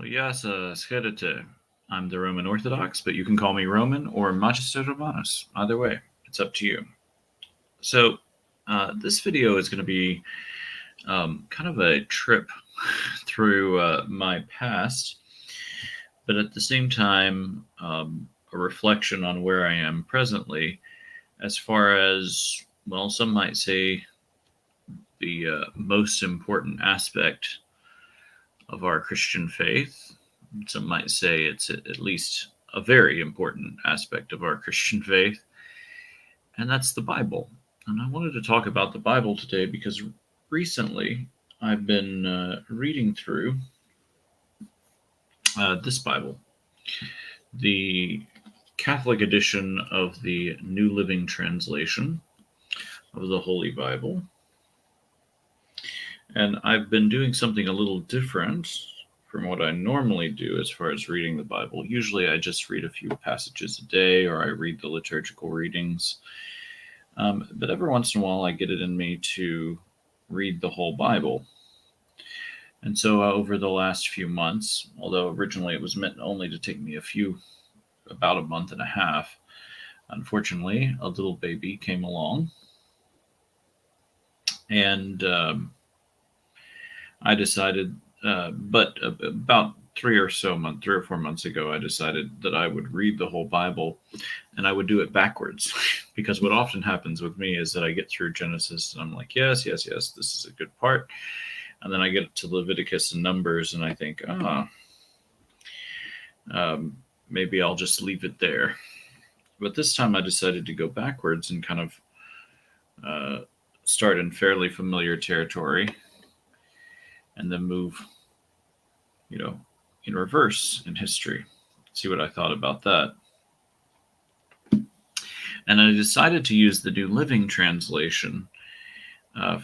Yes, Scherete. I'm the Roman Orthodox, but you can call me Roman or Magister Romanus. Either way, it's up to you. So, this video is going to be kind of a trip through my past, but at the same time, a reflection on where I am presently, as far as, well, some might say the most important aspect of our Christian faith. Some might say it's at least a very important aspect of our Christian faith, and that's the Bible. And I wanted to talk about the Bible today because recently I've been reading through this Bible, the Catholic edition of the New Living Translation of the Holy Bible. And I've been doing something a little different from what I normally do as far as reading the Bible. Usually I just read a few passages a day or I read the liturgical readings. But every once in a while I get it in me to read the whole Bible. And so over the last few months, although originally it was meant only to take me about a month and a half, unfortunately, a little baby came along. And I decided, but about 3 or 4 months ago, I decided that I would read the whole Bible and I would do it backwards. Because what often happens with me is that I get through Genesis and I'm like, yes, yes, yes, this is a good part. And then I get to Leviticus and Numbers and I think, maybe I'll just leave it there. But this time I decided to go backwards and kind of start in fairly familiar territory and then move, in reverse in history. See what I thought about that. And I decided to use the New Living Translation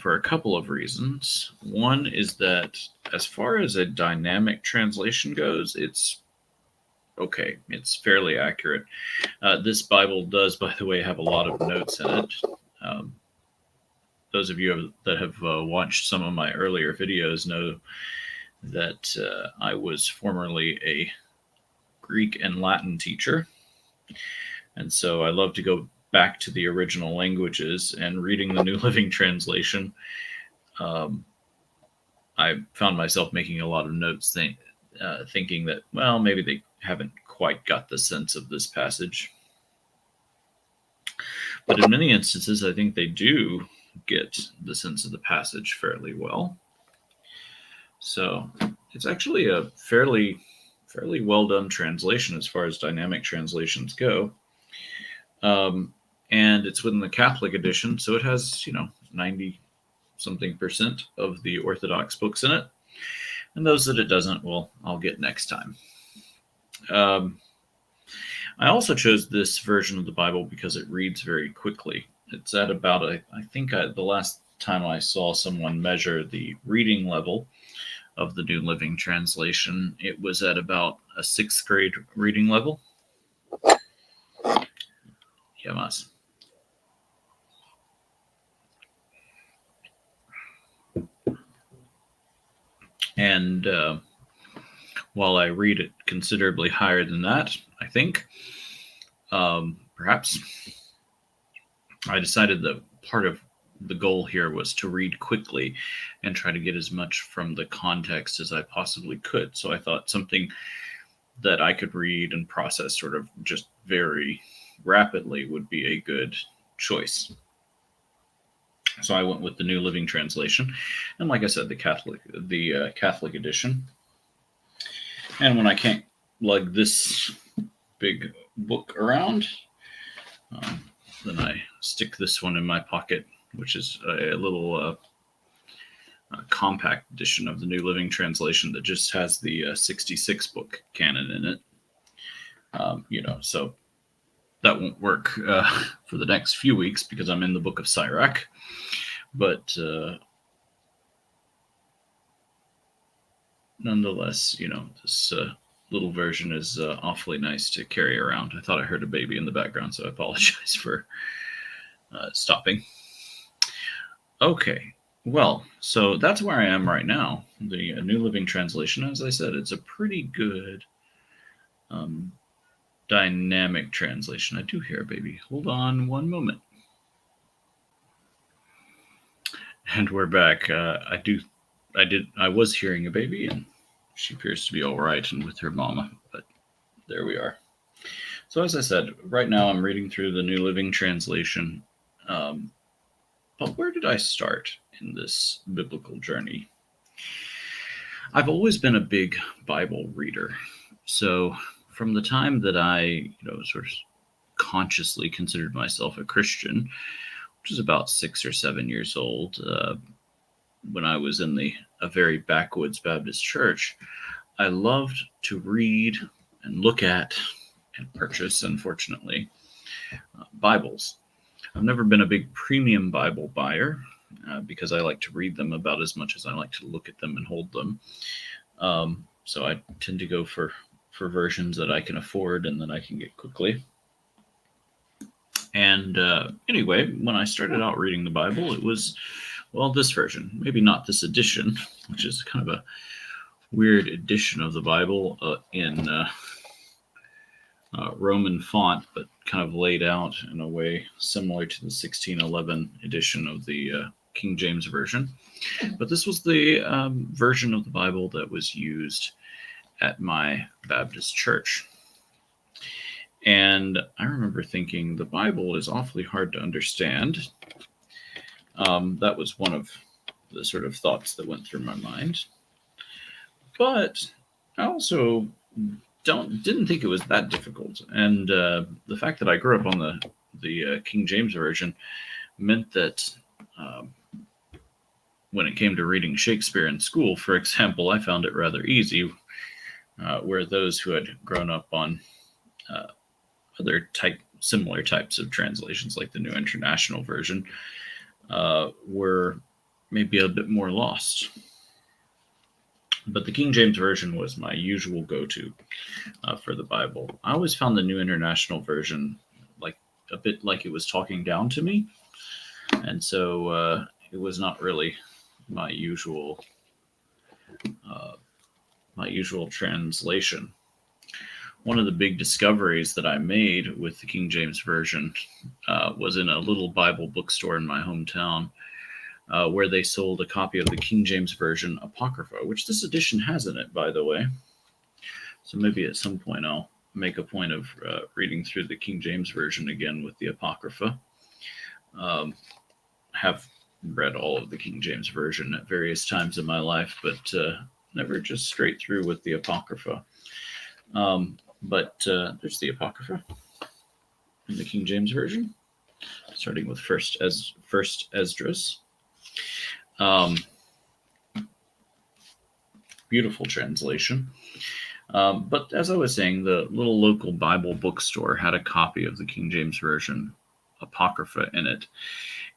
for a couple of reasons. One is that as far as a dynamic translation goes, it's okay. It's fairly accurate. This Bible does, by the way, have a lot of notes in it. Those of you that have watched some of my earlier videos know that I was formerly a Greek and Latin teacher. And so I love to go back to the original languages, and reading the New Living Translation, I found myself making a lot of notes thinking that, well, maybe they haven't quite got the sense of this passage. But in many instances, I think they do get the sense of the passage fairly well. So it's actually a fairly well done translation as far as dynamic translations go. And it's within the Catholic edition, so it has, 90 something percent of the Orthodox books in it. And those that it doesn't, well, I'll get next time. I also chose this version of the Bible because it reads very quickly. It's at about, the last time I saw someone measure the reading level of the New Living Translation, it was at about a 6th grade reading level. Yamas. And while I read it considerably higher than that, I think, perhaps, I decided that part of the goal here was to read quickly and try to get as much from the context as I possibly could. So I thought something that I could read and process sort of just very rapidly would be a good choice. So I went with the New Living Translation, and like I said, the Catholic edition. And when I can't lug this big book around, then I stick this one in my pocket, which is a little compact edition of the New Living Translation that just has the 66 book canon in it. So that won't work for the next few weeks because I'm in the book of Sirach. But nonetheless, this little version is awfully nice to carry around. I thought I heard a baby in the background, so I apologize for stopping. Okay, Well, so that's where I am right now. The New Living Translation, as I said, it's a pretty good um, dynamic translation. I do hear a baby. Hold on one moment. And we're back. I was hearing a baby, and she appears to be all right and with her mama. But there we are. So as I said, right now I'm reading through the New Living Translation. But where did I start in this biblical journey? I've always been a big Bible reader. So from the time that I, sort of consciously considered myself a Christian, which is about 6 or 7 years old, when I was in a very backwoods Baptist church, I loved to read and look at and purchase, unfortunately, Bibles. I've never been a big premium Bible buyer because I like to read them about as much as I like to look at them and hold them. So I tend to go for versions that I can afford and that I can get quickly. And anyway, when I started out reading the Bible, it was, well, this version, maybe not this edition, which is kind of a weird edition of the Bible in Roman font, but kind of laid out in a way similar to the 1611 edition of the King James Version. But this was the version of the Bible that was used at my Baptist church. And I remember thinking the Bible is awfully hard to understand. That was one of the sort of thoughts that went through my mind. But I also didn't think it was that difficult. And the fact that I grew up on the King James Version meant that when it came to reading Shakespeare in school, for example, I found it rather easy, where those who had grown up on other similar types of translations, like the New International Version, were maybe a bit more lost. But the King James Version was my usual go-to for the Bible. I always found the New International Version a bit like it was talking down to me, and so it was not really my usual translation. One of the big discoveries that I made with the King James Version was in a little Bible bookstore in my hometown, where they sold a copy of the King James Version Apocrypha, which this edition has in it, by the way. So maybe at some point I'll make a point of reading through the King James Version again with the Apocrypha. Have read all of the King James Version at various times in my life, but never just straight through with the Apocrypha. But there's the Apocrypha in the King James Version, starting with First Esdras. Beautiful translation. But as I was saying, the little local Bible bookstore had a copy of the King James Version Apocrypha in it.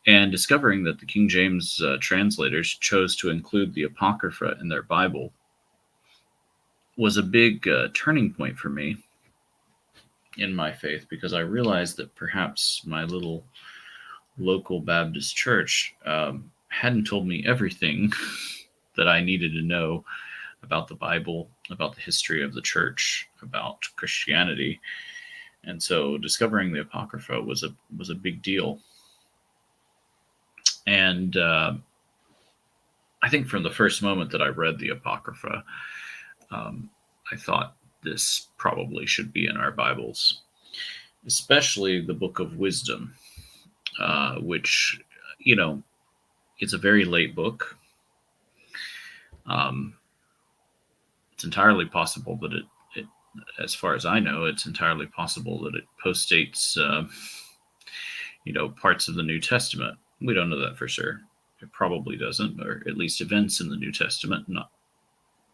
And discovering that the King James translators chose to include the Apocrypha in their Bible was a big turning point for me in my faith, because I realized that perhaps my little local Baptist church hadn't told me everything that I needed to know about the Bible, about the history of the church, about Christianity. And so discovering the Apocrypha was a big deal. And I think from the first moment that I read the Apocrypha, I thought this probably should be in our Bibles, especially the Book of Wisdom, which, it's a very late book. It's entirely possible that it, as far as I know, it's entirely possible that it postdates, parts of the New Testament. We don't know that for sure. It probably doesn't, or at least events in the New Testament, not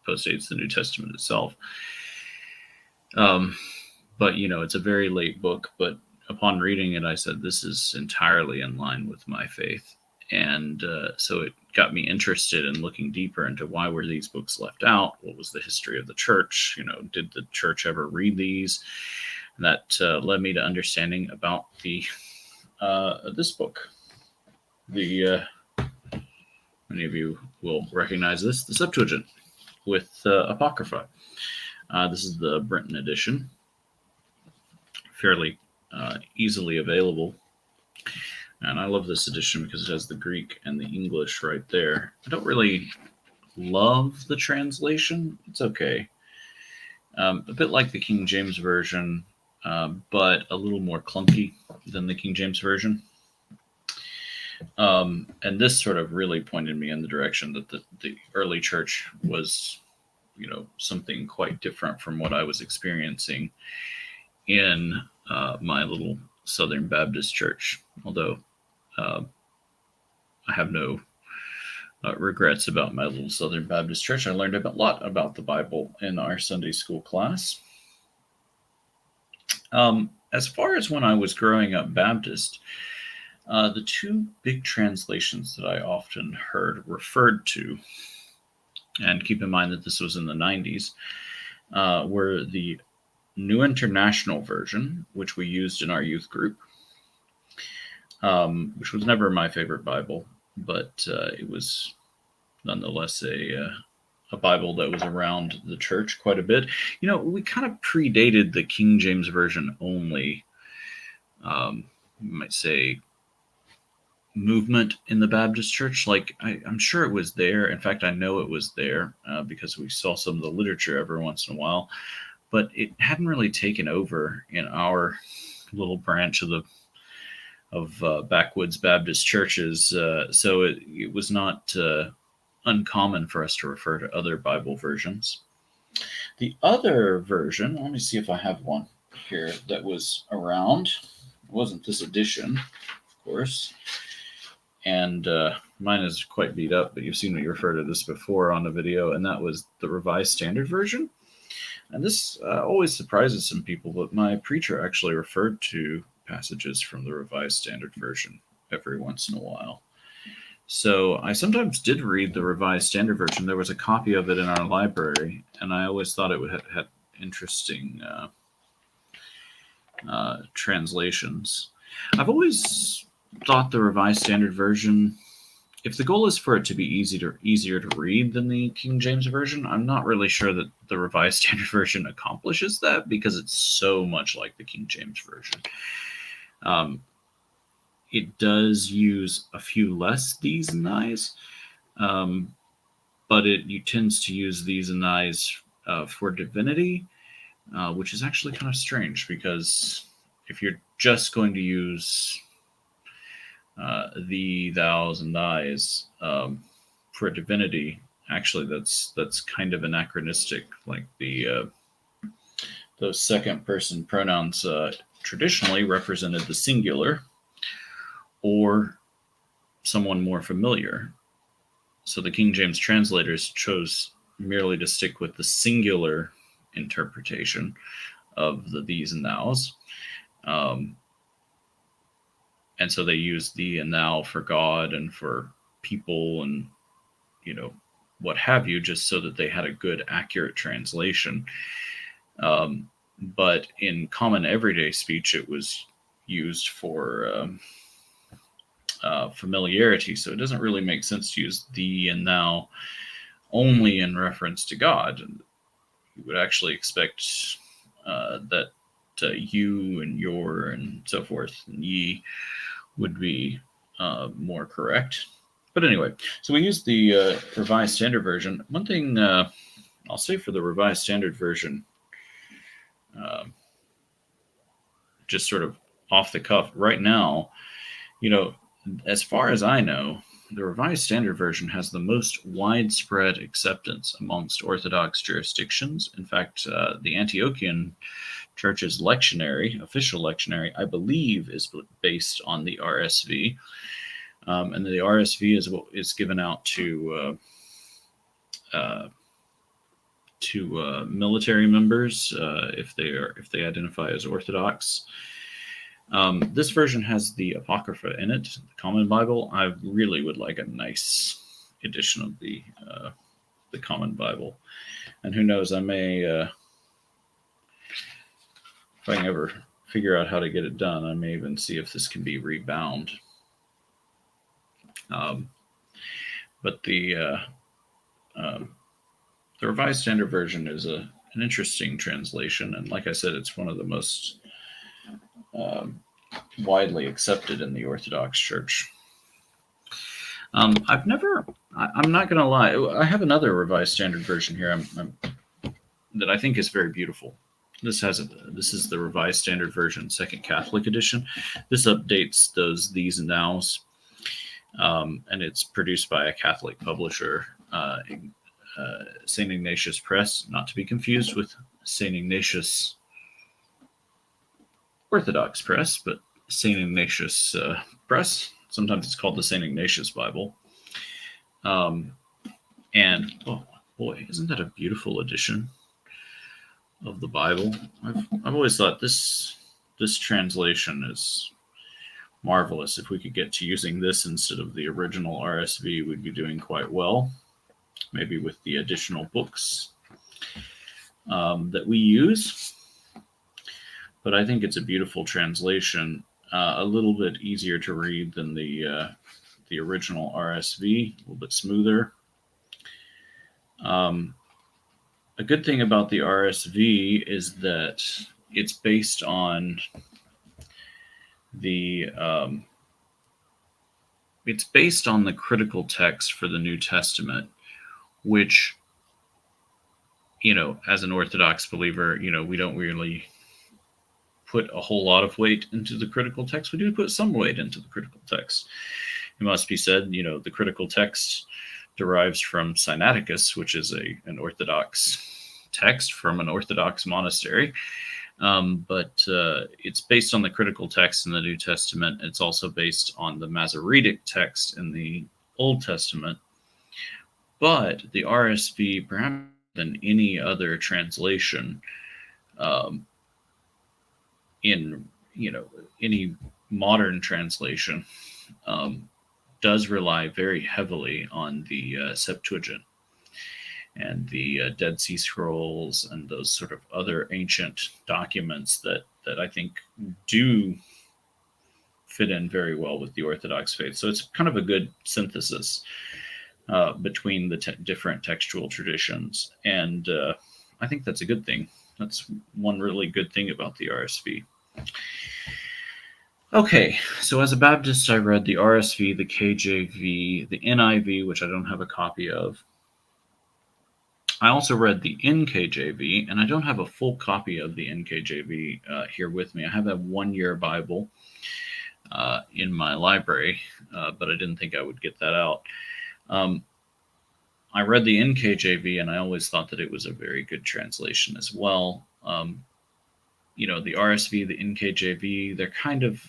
postdates the New Testament itself. But, it's a very late book, but upon reading it, I said, this is entirely in line with my faith. And so it got me interested in looking deeper into why were these books left out? What was the history of the church? Did the church ever read these? And that led me to understanding about the this book, the Many of you will recognize this, the Septuagint with Apocrypha. This is the Brenton edition, fairly easily available. And I love this edition because it has the Greek and the English right there. I don't really love the translation. It's okay. A bit like the King James Version, but a little more clunky than the King James Version. And this sort of really pointed me in the direction that the early church was, something quite different from what I was experiencing in my little Southern Baptist church. Although I have no regrets about my little Southern Baptist church. I learned a lot about the Bible in our Sunday school class. As far as when I was growing up Baptist, the two big translations that I often heard referred to, and keep in mind that this was in the 90s, were the New International Version, which we used in our youth group, which was never my favorite Bible, but it was nonetheless a Bible that was around the church quite a bit. We kind of predated the King James Version only, you might say, movement in the Baptist church. Like, I'm sure it was there. In fact, I know it was there because we saw some of the literature every once in a while, but it hadn't really taken over in our little branch of backwoods Baptist churches. So it was not uncommon for us to refer to other Bible versions. The other version, let me see if I have one here that was around. It wasn't this edition, of course. And mine is quite beat up, but you've seen me refer to this before on a video, and that was the Revised Standard Version. And this always surprises some people, but my preacher actually referred to passages from the Revised Standard Version every once in a while. So I sometimes did read the Revised Standard Version. There was a copy of it in our library, and I always thought it would have interesting translations. I've always thought the Revised Standard Version, if the goal is for it to be easier to read than the King James Version, I'm not really sure that the Revised Standard Version accomplishes that because it's so much like the King James Version. It does use a few less these and thys, but it tends to use these and thys for divinity, which is actually kind of strange because if you're just going to use the, thous, and thys for divinity, actually that's kind of anachronistic. Like those second person pronouns traditionally represented the singular or someone more familiar. So the King James translators chose merely to stick with the singular interpretation of the these and thous. And so they used thee and thou for God and for people and, what have you, just so that they had a good, accurate translation. But in common everyday speech, it was used for familiarity. So it doesn't really make sense to use thee and thou only in reference to God. You would actually expect that you and your and so forth and ye would be more correct. But anyway, so we use the Revised Standard Version. One thing I'll say for the Revised Standard Version, just sort of off the cuff right now, as far as I know, the Revised Standard Version has the most widespread acceptance amongst Orthodox jurisdictions. In fact, the Antiochian Church's lectionary, official lectionary, I believe, is based on the RSV. And the RSV is given out to military members if they identify as Orthodox. This version has the Apocrypha in it, the Common Bible. I really would like a nice edition of the Common Bible, and who knows, I may, if I can ever figure out how to get it done, I may even see if this can be rebound. But the Revised Standard Version is an interesting translation, and like I said, it's one of the most um, widely accepted in the Orthodox Church. I've never. I'm not going to lie. I have another Revised Standard Version here that I think is very beautiful. This is the Revised Standard Version, Second Catholic Edition. This updates those these and nows, and it's produced by a Catholic publisher, St. Ignatius Press, not to be confused with St. Ignatius Orthodox Press, but St. Ignatius Press. Sometimes it's called the St. Ignatius Bible. And oh boy, isn't that a beautiful edition of the Bible? I've always thought this translation is marvelous. If we could get to using this instead of the original RSV, we'd be doing quite well. Maybe with the additional books that we use. But I think it's a beautiful translation, a little bit easier to read than the original RSV, a little bit smoother. A good thing about the RSV is that it's based on the critical text for the New Testament, which, as an Orthodox believer, we don't really put a whole lot of weight into the critical text. We do put some weight into the critical text. It must be said, the critical text derives from Sinaiticus, which is an Orthodox text from an Orthodox monastery. But it's based on the critical text in the New Testament. It's also based on the Masoretic text in the Old Testament. But the RSV, perhaps than any other translation, in any modern translation, does rely very heavily on the Septuagint and the Dead Sea Scrolls and those sort of other ancient documents that I think do fit in very well with the Orthodox faith. So it's kind of a good synthesis between the different textual traditions, and I think that's a good thing. That's one really good thing about the RSV. Okay, so as a Baptist, I read the RSV, the KJV, the NIV, which I don't have a copy of. I also read the NKJV, and I don't have a full copy of the NKJV here with me. I have a one-year Bible in my library, but I didn't think I would get that out. I read the NKJV, and I always thought that it was a very good translation as well. The RSV, the NKJV, they're kind of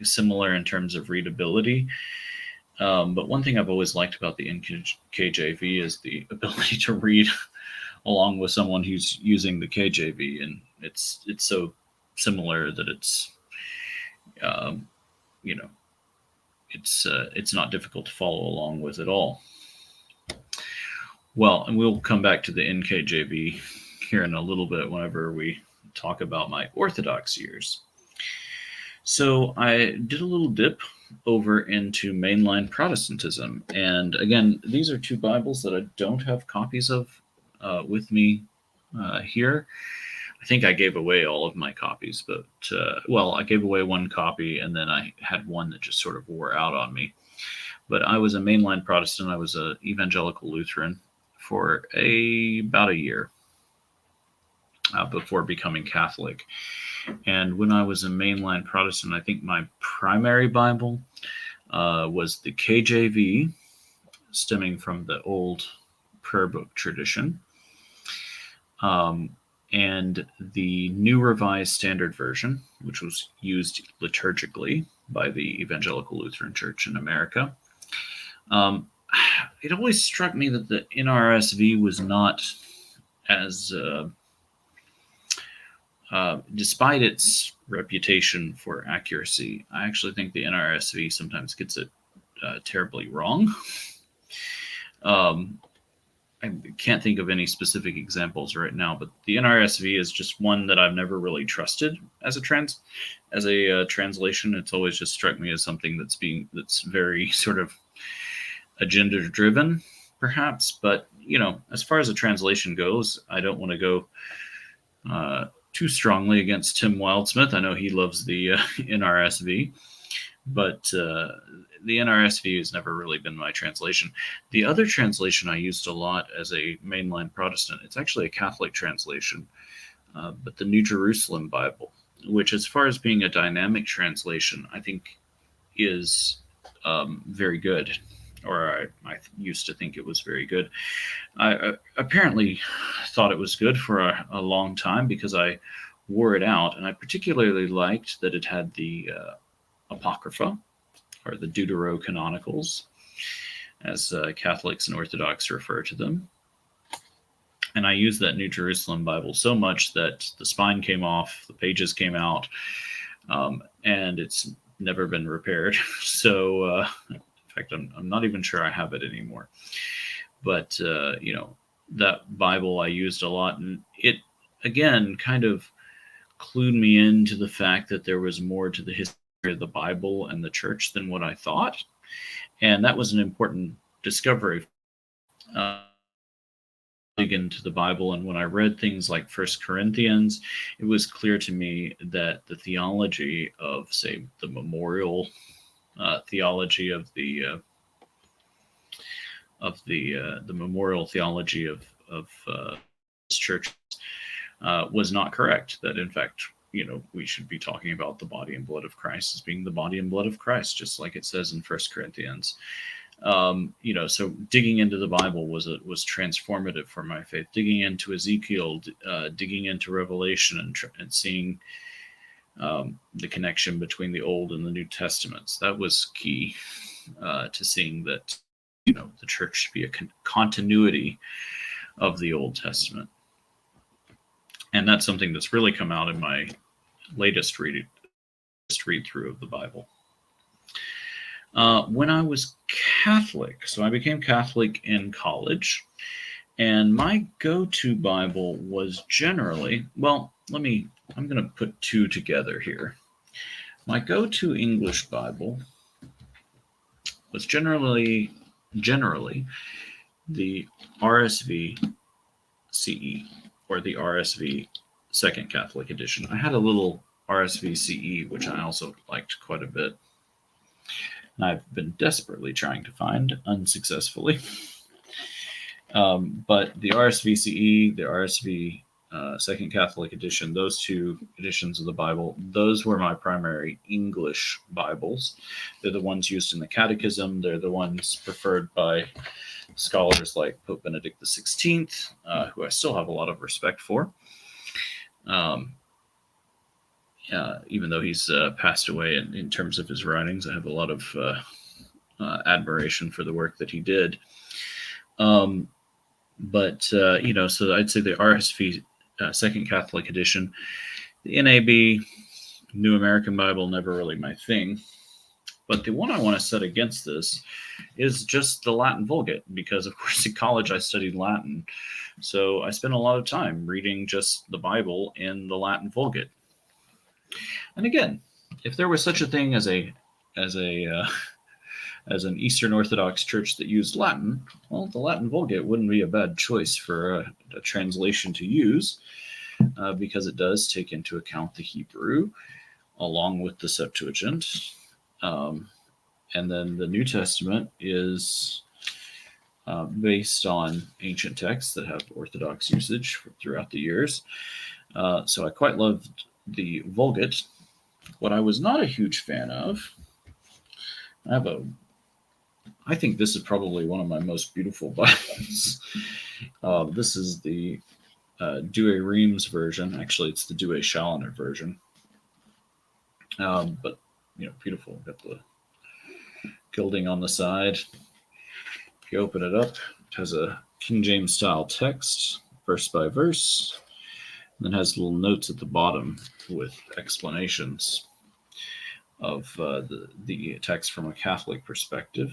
similar in terms of readability. But one thing I've always liked about the NKJV is the ability to read along with someone who's using the KJV, and it's so similar that it's not difficult to follow along with at all. Well, and we'll come back to the NKJV here in a little bit whenever we talk about my Orthodox years. So I did a little dip over into mainline Protestantism. And again, these are two Bibles that I don't have copies of with me here. I think I gave away all of my copies, but I gave away one copy, and then I had one that just sort of wore out on me. But I was a mainline Protestant. I was an evangelical Lutheran for about a year before becoming Catholic. And when I was a mainline Protestant, I think my primary Bible was the KJV, stemming from the old prayer book tradition, and the New Revised Standard Version, which was used liturgically by the Evangelical Lutheran Church in America. It always struck me that the NRSV was not as despite its reputation for accuracy, I actually think the NRSV sometimes gets it terribly wrong. I can't think of any specific examples right now, but the NRSV is just one that I've never really trusted as a translation. It's always just struck me as something that's very sort of agenda driven, perhaps. But, as far as the translation goes, I don't want to go too strongly against Tim Wildsmith. I know he loves the NRSV, but the NRSV has never really been my translation. The other translation I used a lot as a mainline Protestant, it's actually a Catholic translation, but the New Jerusalem Bible, which, as far as being a dynamic translation, I think is very good, or I used to think it was very good. I apparently thought it was good for a long time because I wore it out, and I particularly liked that it had the Apocrypha, or the Deuterocanonicals, as Catholics and Orthodox refer to them. And I used that New Jerusalem Bible so much that the spine came off, the pages came out, and it's never been repaired. So, in fact, I'm not even sure I have it anymore. But, that Bible I used a lot, and it, again, kind of clued me into the fact that there was more to the history of the Bible and the church than what I thought. And that was an important discovery. Dig into the Bible, and when I read things like First Corinthians, it was clear to me that the theology of, say, the memorial theology of the memorial theology of this church was not correct. That, in fact, we should be talking about the body and blood of Christ as being the body and blood of Christ, just like it says in First Corinthians. So digging into the Bible was transformative for my faith. Digging into Ezekiel, digging into Revelation, and seeing the connection between the Old and the New Testaments. That was key to seeing that the church should be a continuity of the Old Testament, and that's something that's really come out in my latest read through of the Bible. When I was Catholic, so I became Catholic in college, and my go-to Bible was generally, I'm going to put two together here. My go-to English Bible was generally the RSV CE, or the RSV Second Catholic Edition. I had a little RSV CE, which I also liked quite a bit. And I've been desperately trying to find, unsuccessfully. But the RSV CE, the RSV Second Catholic Edition, those two editions of the Bible, those were my primary English Bibles. They're the ones used in the Catechism. They're the ones preferred by scholars like Pope Benedict XVI, who I still have a lot of respect for. Even though he's passed away in terms of his writings, I have a lot of admiration for the work that he did. So I'd say the RSV Second Catholic Edition, the NAB, New American Bible, never really my thing. But the one I want to set against this is just the Latin Vulgate, because, of course, in college I studied Latin. So I spent a lot of time reading just the Bible in the Latin Vulgate. And again, if there was such a thing as an Eastern Orthodox church that used Latin, well, the Latin Vulgate wouldn't be a bad choice for a translation to use, because it does take into account the Hebrew along with the Septuagint. And then the New Testament is based on ancient texts that have Orthodox usage throughout the years. So I quite loved the Vulgate. What I was not a huge fan of, I think this is probably one of my most beautiful Bibles. This is the Douay-Rheims version. Actually, it's the Douay-Challoner version. But, beautiful. Got the gilding on the side. If you open it up, it has a King James style text, verse by verse. And then has little notes at the bottom with explanations of the text from a Catholic perspective.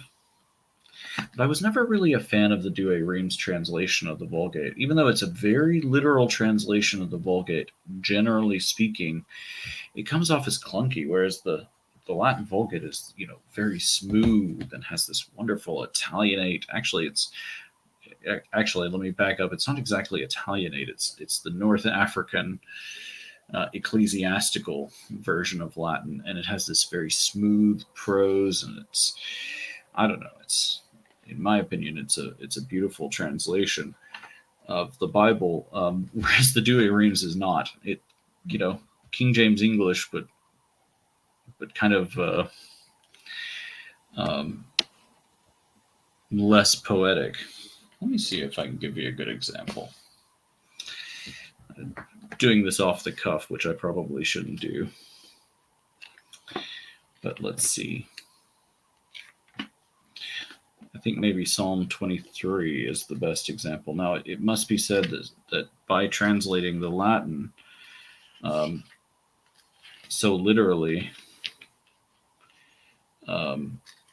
But I was never really a fan of the Douay-Rheims translation of the Vulgate. Even though it's a very literal translation of the Vulgate, generally speaking, it comes off as clunky, whereas the the Latin Vulgate is, very smooth and has this wonderful Italianate. Actually, let me back up. It's not exactly Italianate. It's the North African ecclesiastical version of Latin, and it has this very smooth prose, and I don't know. In my opinion, it's a beautiful translation of the Bible, whereas the Douay-Rheims is not. King James English, but kind of less poetic. Let me see if I can give you a good example. Doing this off the cuff, which I probably shouldn't do. But let's see. I think maybe Psalm 23 is the best example. Now, it must be said that by translating the Latin so literally,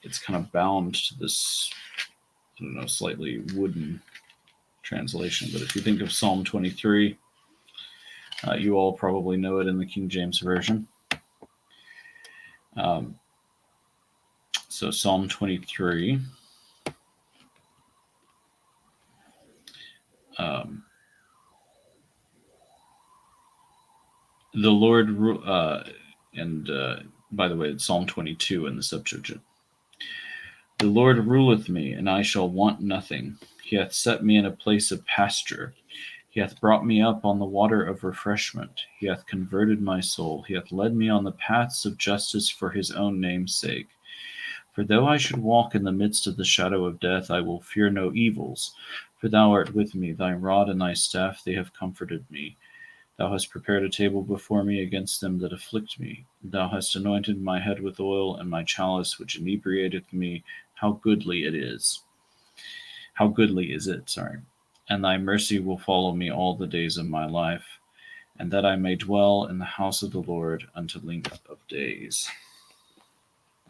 it's kind of bound to this, I don't know, slightly wooden translation. But if you think of Psalm 23, you all probably know it in the King James Version. So Psalm 23. The Lord, and by the way, it's Psalm 22 in the Septuagint. The Lord ruleth me, and I shall want nothing. He hath set me in a place of pasture. He hath brought me up on the water of refreshment. He hath converted my soul. He hath led me on the paths of justice for his own name's sake. For though I should walk in the midst of the shadow of death, I will fear no evils. For thou art with me, thy rod and thy staff, they have comforted me. Thou hast prepared a table before me against them that afflict me. Thou hast anointed my head with oil, and my chalice which inebriateth me. How goodly it is. How goodly is it, And thy mercy will follow me all the days of my life, and that I may dwell in the house of the Lord unto length of days.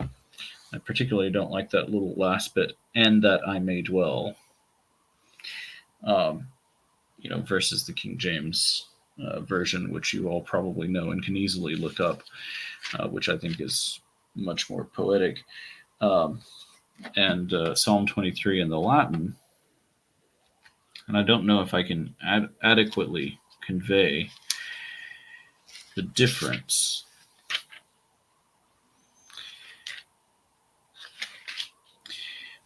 I particularly don't like that little last bit, and that I may dwell, versus the King James version, which you all probably know and can easily look up, which I think is much more poetic. And Psalm 23 in the Latin, and I don't know if I can adequately convey the difference.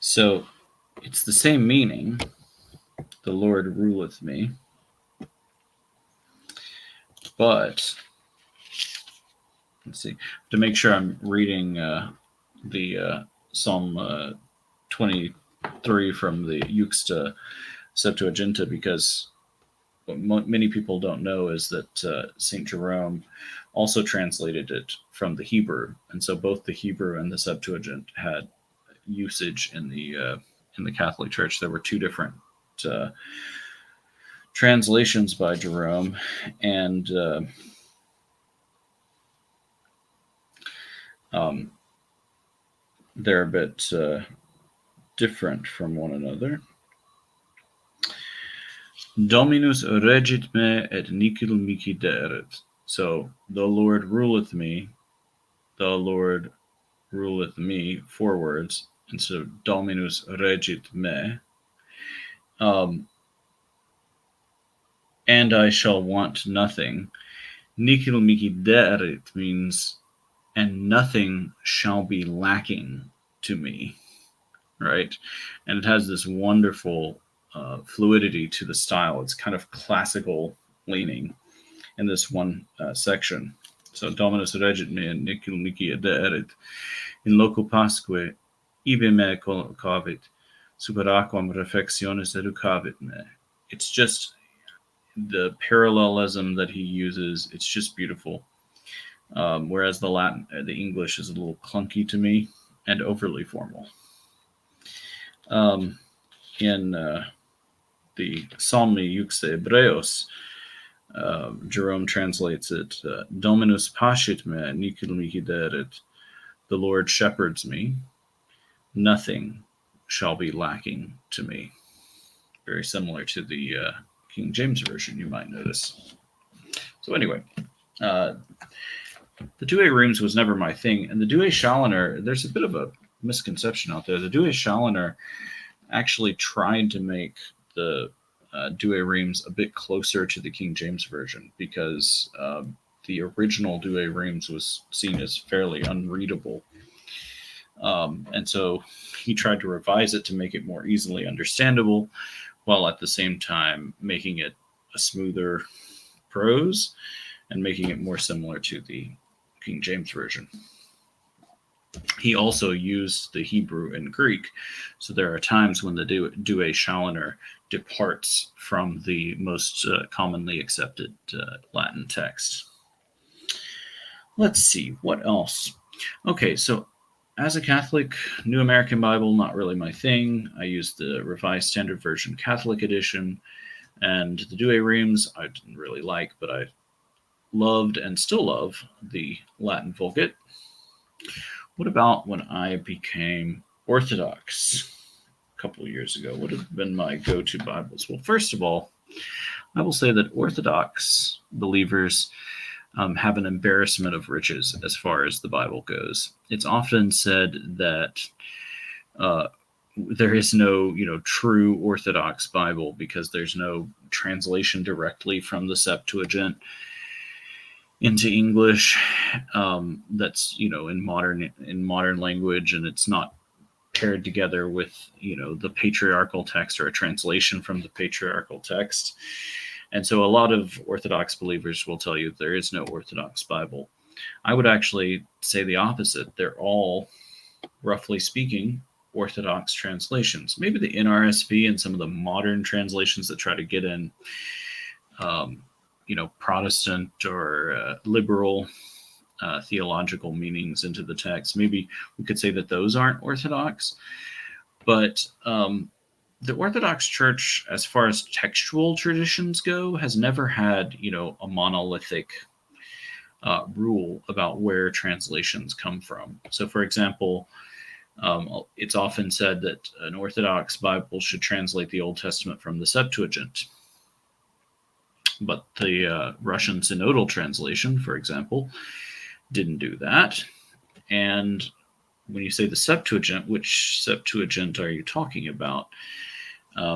So it's the same meaning. The Lord ruleth me. But let's see, to make sure I'm reading the Psalm 23 from the Juxta Septuaginta, because what many people don't know is that St. Jerome also translated it from the Hebrew, and so both the Hebrew and the Septuagint had usage in the Catholic Church. There were two different translations by Jerome, and they're a bit different from one another. Dominus regit me et nihil mihi deret. So the Lord ruleth me, the Lord ruleth me, 4 words, and so Dominus regit me. And I shall want nothing. Nihil mihi deret means, and nothing shall be lacking to me, right? And it has this wonderful fluidity to the style. It's kind of classical leaning in this one section. So Dominus regit me and nihil mihi deret. In loco pasque ibe me cavit, super aquam refectionis educavit me. It's just the parallelism that he uses. It's just beautiful. Whereas the English is a little clunky to me and overly formal. In the Psalmi Juxta Hebreos, Jerome translates it, Dominus pacit me, nihil mihi deret. The Lord shepherds me, nothing shall be lacking to me. Very similar to the King James Version, you might notice. So anyway, The Douay Rheims was never my thing, and the Douay Challoner, there's a bit of a misconception out there. The Douay Challoner actually tried to make the Douay Rheims a bit closer to the King James Version because the original Douay Rheims was seen as fairly unreadable. And so he tried to revise it to make it more easily understandable, while at the same time making it a smoother prose and making it more similar to the King James Version. He also used the Hebrew and Greek, so there are times when the Douay Challoner departs from the most commonly accepted Latin text. Let's see, what else? Okay, so as a Catholic, New American Bible, not really my thing. I use the Revised Standard Version Catholic Edition, and the Douay Rheims I didn't really like, but I loved and still love the Latin Vulgate. What about when I became Orthodox a couple of years ago? What have been my go-to Bibles? Well, first of all, I will say that Orthodox believers have an embarrassment of riches as far as the Bible goes. It's often said that there is no, true Orthodox Bible because there's no translation directly from the Septuagint into English that's in modern language, and it's not paired together with the patriarchal text or a translation from the patriarchal text. And so a lot of Orthodox believers will tell you there is no Orthodox Bible. I would actually say the opposite. They're all, roughly speaking, Orthodox translations. Maybe the NRSV and some of the modern translations that try to get in Protestant or liberal theological meanings into the text. Maybe we could say that those aren't Orthodox, but the Orthodox Church, as far as textual traditions go, has never had, a monolithic rule about where translations come from. So, for example, it's often said that an Orthodox Bible should translate the Old Testament from the Septuagint. But the Russian Synodal translation, for example, didn't do that. And when you say the Septuagint, which Septuagint are you talking about?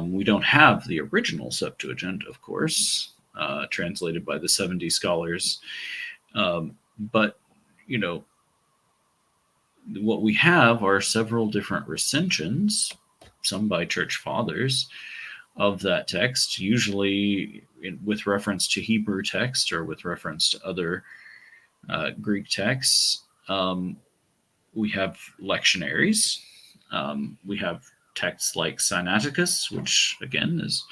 We don't have the original Septuagint, of course, translated by the 70 scholars. But, what we have are several different recensions, some by church fathers, of that text, usually with reference to Hebrew text or with reference to other Greek texts. We have lectionaries. We have texts like Sinaiticus, which again is,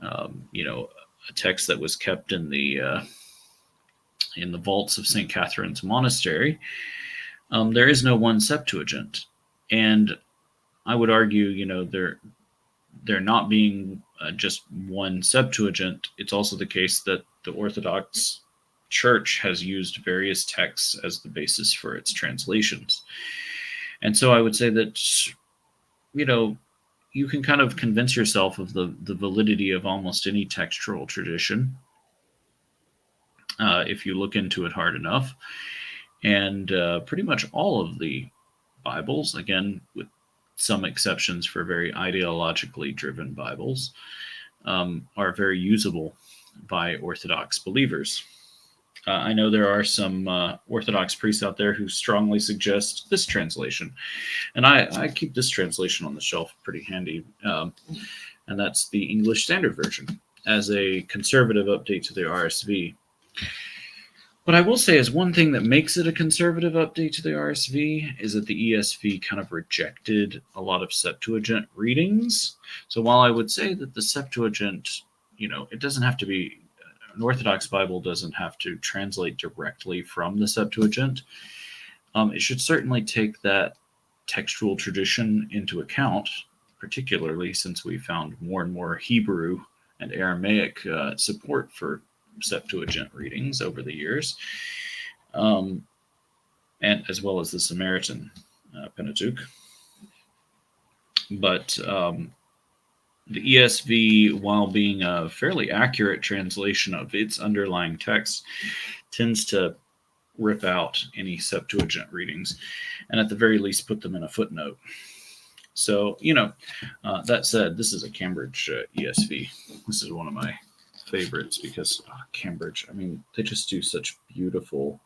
a text that was kept in the vaults of St. Catherine's Monastery. There is no one Septuagint, and I would argue, there not being just one Septuagint, it's also the case that the Orthodox Church has used various texts as the basis for its translations. And so I would say that, you can kind of convince yourself of the validity of almost any textual tradition if you look into it hard enough. And pretty much all of the Bibles, again, with some exceptions for very ideologically driven Bibles, are very usable by Orthodox believers. I know there are some Orthodox priests out there who strongly suggest this translation, and I keep this translation on the shelf pretty handy, and that's the English Standard Version as a conservative update to the RSV. What I will say is one thing that makes it a conservative update to the RSV is that the ESV kind of rejected a lot of Septuagint readings. So while I would say that the Septuagint, it doesn't have to be, an Orthodox Bible doesn't have to translate directly from the Septuagint, it should certainly take that textual tradition into account, particularly since we found more and more Hebrew and Aramaic support for Septuagint readings over the years, and as well as the Samaritan Pentateuch. But the ESV, while being a fairly accurate translation of its underlying text, tends to rip out any Septuagint readings, and at the very least put them in a footnote. So, that said, this is a Cambridge ESV. This is one of my favorites because Cambridge, I mean, they just do such beautiful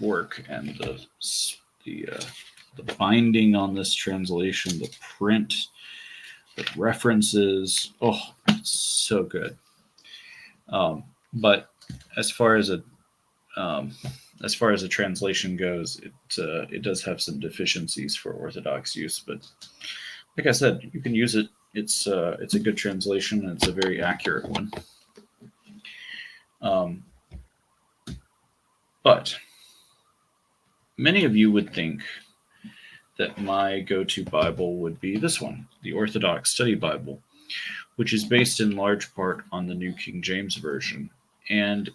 work, and the binding on this translation, the print, the references, it's so good. But as far as a translation goes, it does have some deficiencies for Orthodox use. But like I said, you can use it. It's a good translation, and it's a very accurate one. But many of you would think that my go-to Bible would be this one, the Orthodox Study Bible, which is based in large part on the New King James Version. And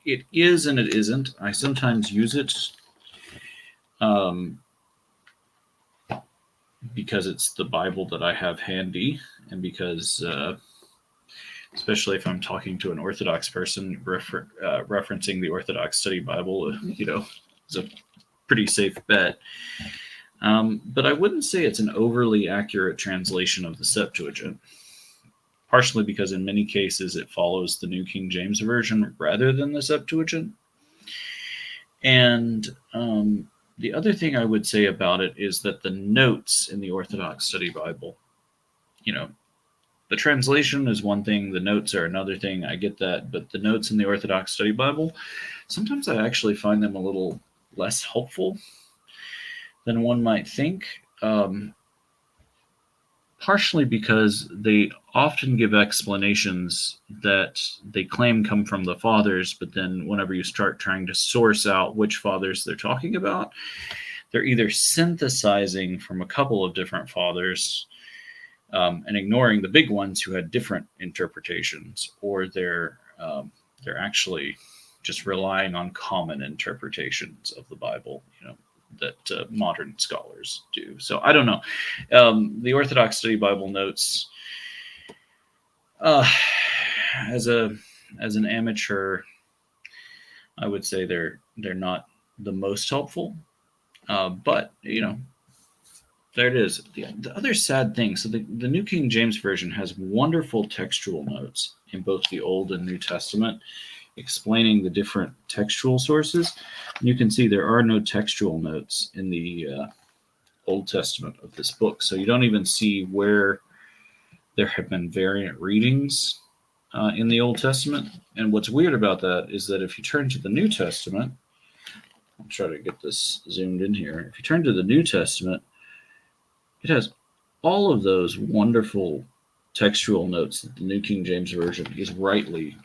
it is and it isn't. I sometimes use it because it's the Bible that I have handy, and because especially if I'm talking to an Orthodox person, referencing the Orthodox Study Bible, is a pretty safe bet. But I wouldn't say it's an overly accurate translation of the Septuagint, partially because in many cases it follows the New King James Version rather than the Septuagint. And the other thing I would say about it is that the notes in the Orthodox Study Bible, the translation is one thing, the notes are another thing, I get that, but the notes in the Orthodox Study Bible, sometimes I actually find them a little less helpful than one might think, partially because they often give explanations that they claim come from the fathers, but then whenever you start trying to source out which fathers they're talking about, they're either synthesizing from a couple of different fathers and ignoring the big ones who had different interpretations, or they're actually just relying on common interpretations of the Bible, that modern scholars do. So I don't know. The Orthodox Study Bible notes, as an amateur, I would say they're not the most helpful. But there it is. The other sad thing. So the New King James Version has wonderful textual notes in both the Old and New Testament, explaining the different textual sources. And you can see there are no textual notes in the Old Testament of this book. So you don't even see where there have been variant readings in the Old Testament. And what's weird about that is that if you turn to the New Testament, I'll try to get this zoomed in here. If you turn to the New Testament, it has all of those wonderful textual notes that the New King James Version is rightly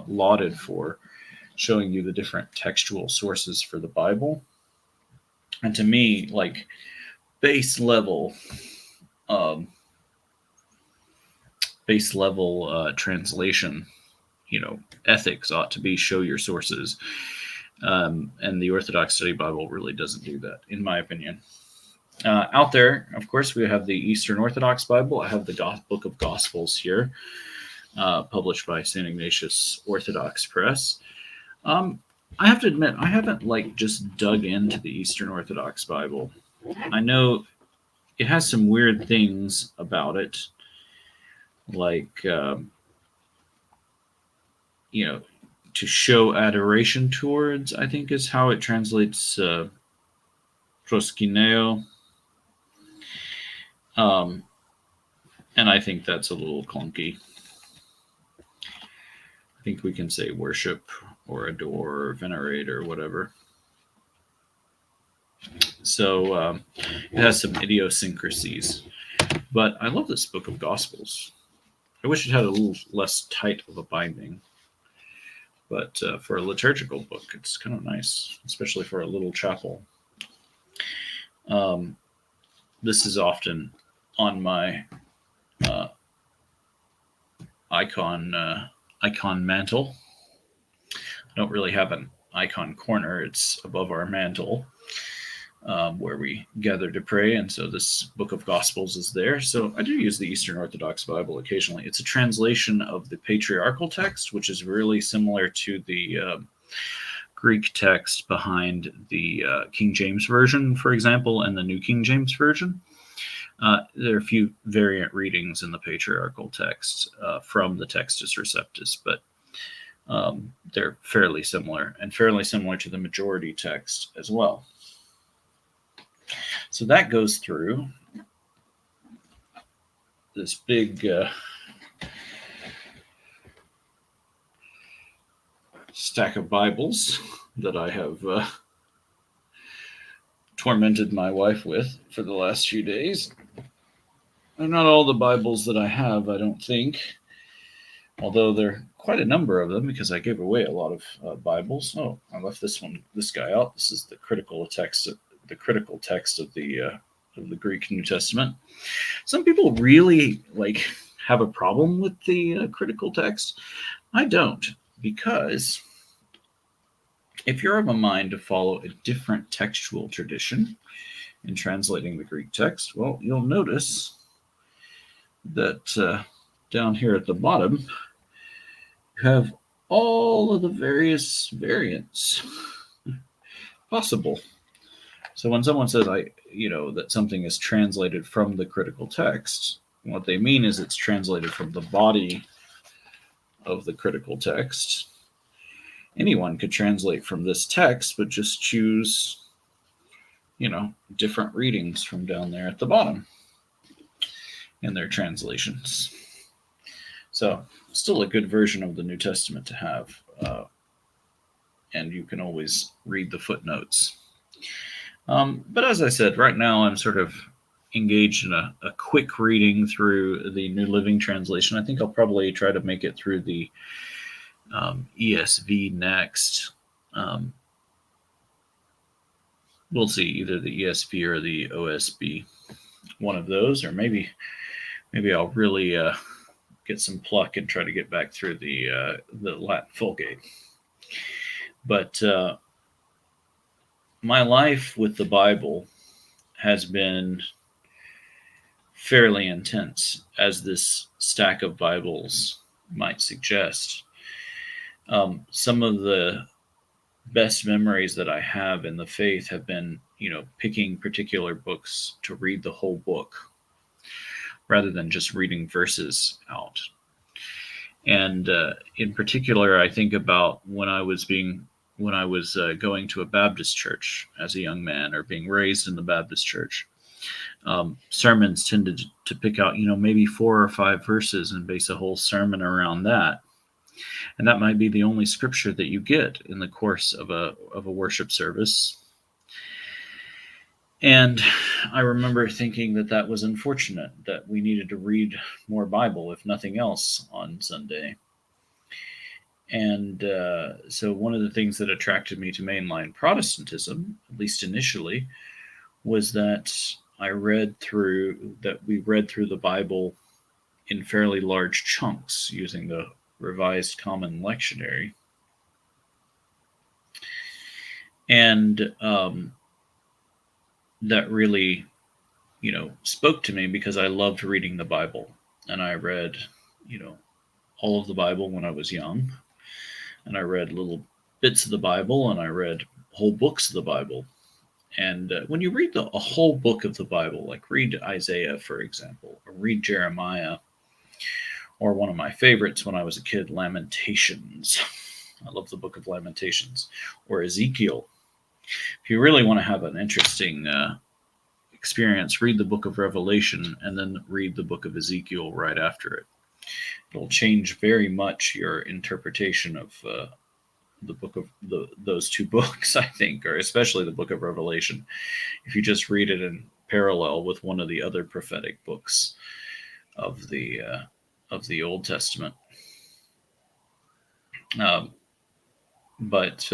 lauded for, showing you the different textual sources for the Bible. And to me, like base level translation, ethics ought to be show your sources. And the Orthodox Study Bible really doesn't do that, in my opinion. Out there, of course, we have the Eastern Orthodox Bible. I have the Book of Gospels here, published by St. Ignatius Orthodox Press. I have to admit, I haven't just dug into the Eastern Orthodox Bible. I know it has some weird things about it, like to show adoration towards, I think is how it translates proskuneo. And I think that's a little clunky. I think we can say worship or adore or venerate or whatever. So it has some idiosyncrasies. But I love this Book of Gospels. I wish it had a little less tight of a binding. But for a liturgical book, it's kind of nice, especially for a little chapel. This is often on my icon mantle. I don't really have an icon corner. It's above our mantle where we gather to pray. And so this Book of Gospels is there. So I do use the Eastern Orthodox Bible occasionally. It's a translation of the patriarchal text, which is really similar to the Greek text behind the King James Version, for example, and the New King James Version. There are a few variant readings in the patriarchal text from the Textus Receptus, but they're fairly similar, and fairly similar to the majority text as well. So that goes through this big stack of Bibles that I have tormented my wife with for the last few days. They're not all the Bibles that I have, I don't think, although there are quite a number of them because I gave away a lot of Bibles. Oh, I left this guy out. This is the critical text of the Greek New Testament. Some people really have a problem with the critical text. I don't, because if you're of a mind to follow a different textual tradition in translating the Greek text, well, you'll notice that down here at the bottom, you have all of the various variants possible. So when someone says that something is translated from the critical text, what they mean is it's translated from the body of the critical text. Anyone could translate from this text, but just choose, different readings from down there at the bottom in their translations. So still a good version of the New Testament to have. And you can always read the footnotes. But as I said, right now I'm sort of engaged in a quick reading through the New Living Translation. I think I'll probably try to make it through the ESV next. We'll see, either the ESV or the OSB, one of those, or maybe I'll really get some pluck and try to get back through the Latin Vulgate. But my life with the Bible has been fairly intense, as this stack of Bibles might suggest. Some of the best memories that I have in the faith have been, picking particular books to read the whole book rather than just reading verses out. And in particular, I think about when I was going to a Baptist church as a young man, or being raised in the Baptist church. Sermons tended to pick out, maybe 4 or 5 verses and base a whole sermon around that. And that might be the only scripture that you get in the course of a worship service. And I remember thinking that was unfortunate, that we needed to read more Bible, if nothing else, on Sunday. And so one of the things that attracted me to mainline Protestantism, at least initially, was that we read through the Bible in fairly large chunks using the Revised Common Lectionary. And that really, spoke to me, because I loved reading the Bible. And I read, all of the Bible when I was young. And I read little bits of the Bible, and I read whole books of the Bible. And when you read a whole book of the Bible, like read Isaiah, for example, or read Jeremiah, or one of my favorites when I was a kid, Lamentations. I love the book of Lamentations. Or Ezekiel. If you really want to have an interesting experience, read the book of Revelation and then read the book of Ezekiel right after it. It'll change very much your interpretation of the book of those two books, I think, or especially the book of Revelation, if you just read it in parallel with one of the other prophetic books of the Old Testament. But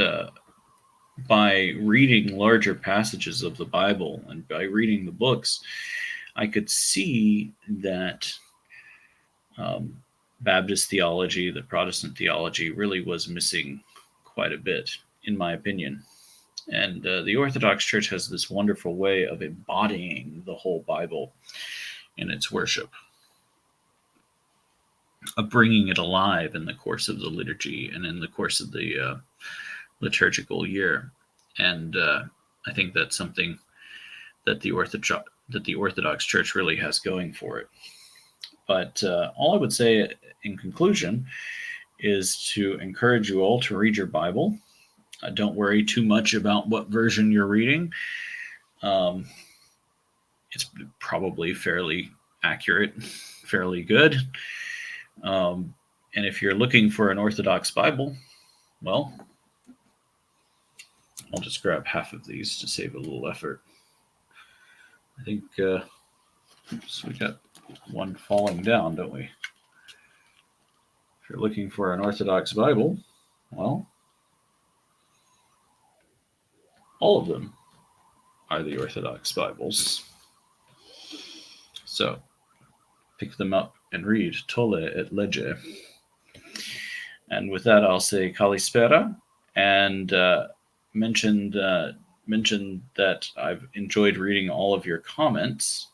by reading larger passages of the Bible and by reading the books, I could see that Baptist theology, the Protestant theology, really was missing quite a bit, in my opinion. And the Orthodox Church has this wonderful way of embodying the whole Bible in its worship, of bringing it alive in the course of the liturgy and in the course of the liturgical year, and I think that's something that the Orthodox Church really has going for it. But all I would say in conclusion is to encourage you all to read your Bible. Don't worry too much about what version you're reading. It's probably fairly accurate, fairly good. And if you're looking for an Orthodox Bible, well, I'll just grab half of these to save a little effort. I think so we got one falling down, don't we? If you're looking for an Orthodox Bible, well, all of them are the Orthodox Bibles. So pick them up and read Tolle et Lege. And with that, I'll say Kalispera and mention that I've enjoyed reading all of your comments.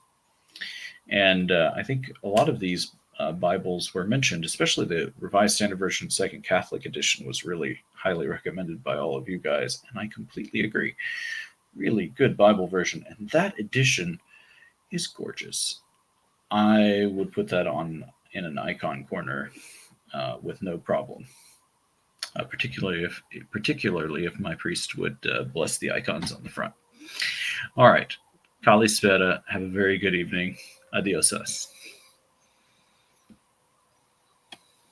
And I think a lot of these Bibles were mentioned, especially the Revised Standard Version Second Catholic Edition was really highly recommended by all of you guys. And I completely agree. Really good Bible version. And that edition is gorgeous. I would put that on in an icon corner with no problem. Particularly if my priest would bless the icons on the front. All right. Kalispera. Have a very good evening. Adiosas.